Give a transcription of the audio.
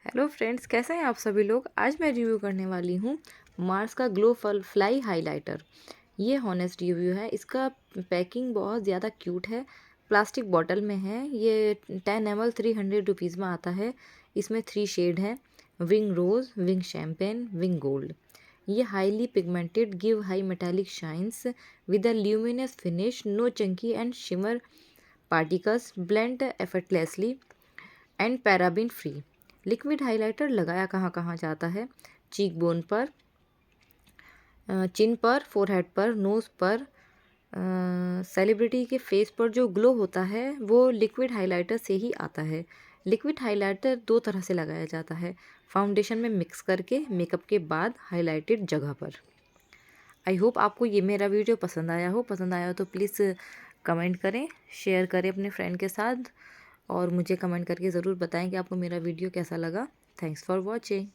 Hello friends, कैसे हैं आप सभी लोग। आज मैं रिव्यू करने वाली हूँ मार्स का ग्लो फ्लाई हाइलाइटर। ये हॉनेस्ट रिव्यू है। इसका पैकिंग बहुत ज़्यादा क्यूट है। प्लास्टिक बॉटल में है। ये 10 ml 300 रुपीज़ में आता है। इसमें 3 शेड हैं, wing rose, wing champagne, wing gold. ये highly pigmented, give high metallic shines with a luminous finish, no chunky and shimmer particles, blend effortlessly and paraben free. Liquid highlighter लगाया कहाँ कहाँ जाता है? चीक बोन पर, चिन पर, forehead पर, nose पर। सेलिब्रिटी के फेस पर जो ग्लो होता है वो लिक्विड हाइलाइटर से ही आता है। लिक्विड हाइलाइटर 2 तरह से लगाया जाता है, फाउंडेशन में मिक्स करके, मेकअप के बाद हाइलाइटेड जगह पर। आई होप आपको ये मेरा वीडियो पसंद आया हो। पसंद आया हो तो प्लीज़ कमेंट करें, शेयर करें अपने फ्रेंड के साथ और मुझे कमेंट करके ज़रूर बताएं कि आपको मेरा वीडियो कैसा लगा। Thanks for watching.